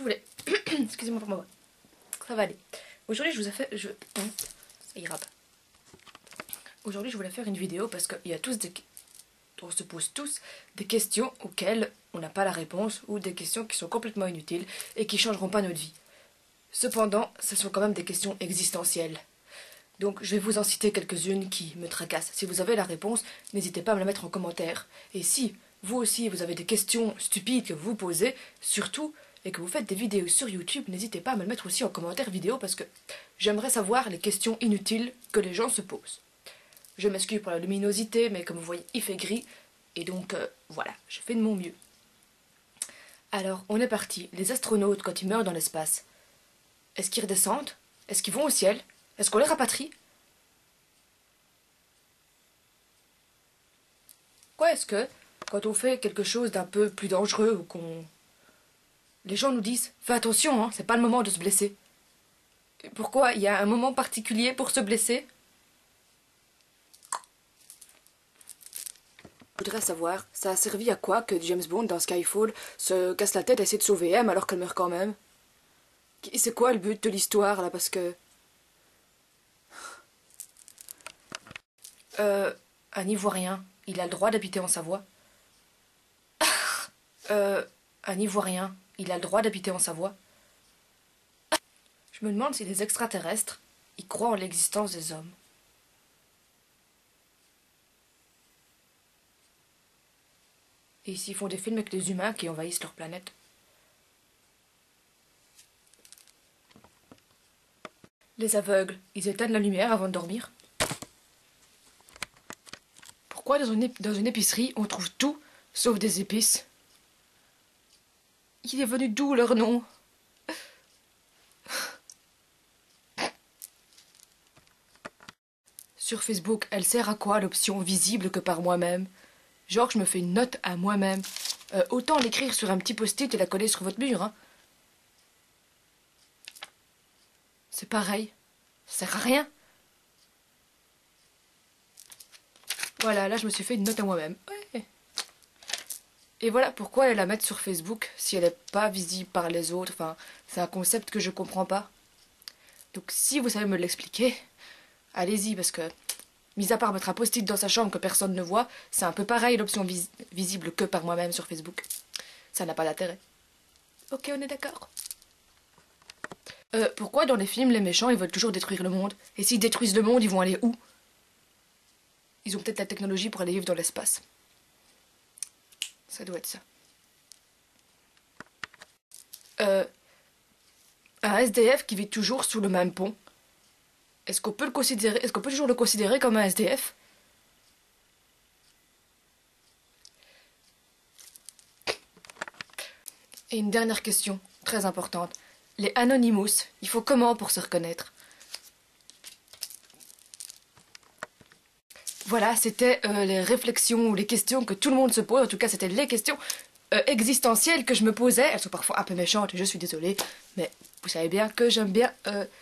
voulais... Excusez-moi pour ma voix. Ça va aller. Aujourd'hui, je vous ai fait... Ça ira pas. Aujourd'hui, je voulais faire une vidéo parce qu'il y a tous des... On se pose tous des questions auxquelles on n'a pas la réponse ou des questions qui sont complètement inutiles et qui ne changeront pas notre vie. Cependant, ce sont quand même des questions existentielles. Donc, je vais vous en citer quelques-unes qui me tracassent. Si vous avez la réponse, n'hésitez pas à me la mettre en commentaire. Et si, vous aussi, vous avez des questions stupides que vous vous posez, surtout, et que vous faites des vidéos sur YouTube, n'hésitez pas à me le mettre aussi en commentaire vidéo parce que j'aimerais savoir les questions inutiles que les gens se posent. Je m'excuse pour la luminosité, mais comme vous voyez, il fait gris. Et donc, voilà, je fais de mon mieux. Alors, on est parti. Les astronautes, quand ils meurent dans l'espace, est-ce qu'ils redescendent? Est-ce qu'ils vont au ciel? Est-ce qu'on les rapatrie? Pourquoi est-ce que, quand on fait quelque chose d'un peu plus dangereux ou qu'on... Les gens nous disent, fais attention, hein, c'est pas le moment de se blesser. Pourquoi il y a un moment particulier pour se blesser? Je voudrais savoir, ça a servi à quoi que James Bond dans Skyfall se casse la tête à essayer de sauver M alors qu'elle meurt quand même? C'est quoi le but de l'histoire là? Parce que... un Ivoirien, il a le droit d'habiter en Savoie? Un Ivoirien, il a le droit d'habiter en Savoie? Je me demande si les extraterrestres, ils croient en l'existence des hommes. Et s'ils font des films avec des humains qui envahissent leur planète. Les aveugles, ils éteignent la lumière avant de dormir. Pourquoi dans une épicerie, on trouve tout, sauf des épices? Il est venu d'où leur nom? Sur Facebook, elle sert à quoi l'option visible que par moi-même? Genre, je me fais une note à moi-même. Autant l'écrire sur un petit post-it et la coller sur votre mur, hein. C'est pareil. Ça sert à rien. Voilà, là, je me suis fait une note à moi-même. Ouais. Et voilà pourquoi elle la mettre sur Facebook si elle n'est pas visible par les autres. Enfin, c'est un concept que je comprends pas. Donc, si vous savez me l'expliquer, allez-y, parce que... Mis à part mettre un post-it dans sa chambre que personne ne voit, c'est un peu pareil l'option visible que par moi-même sur Facebook. Ça n'a pas d'intérêt. Ok, on est d'accord. Pourquoi dans les films, les méchants, ils veulent toujours détruire le monde? Et s'ils détruisent le monde, ils vont aller où? Ils ont peut-être la technologie pour aller vivre dans l'espace. Ça doit être ça. Un SDF qui vit toujours sous le même pont. Est-ce qu'on peut toujours le considérer comme un SDF? Et une dernière question, très importante. Les Anonymous, il faut comment pour se reconnaître? Voilà, c'était les réflexions ou les questions que tout le monde se pose. En tout cas, c'était les questions existentielles que je me posais. Elles sont parfois un peu méchantes et je suis désolée. Mais vous savez bien que j'aime bien...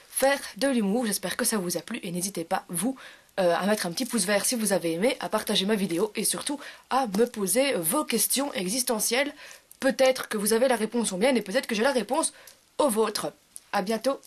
faire de l'humour, j'espère que ça vous a plu et n'hésitez pas, vous, à mettre un petit pouce vert si vous avez aimé, à partager ma vidéo et surtout à me poser vos questions existentielles. Peut-être que vous avez la réponse aux miennes et peut-être que j'ai la réponse aux vôtres. À bientôt!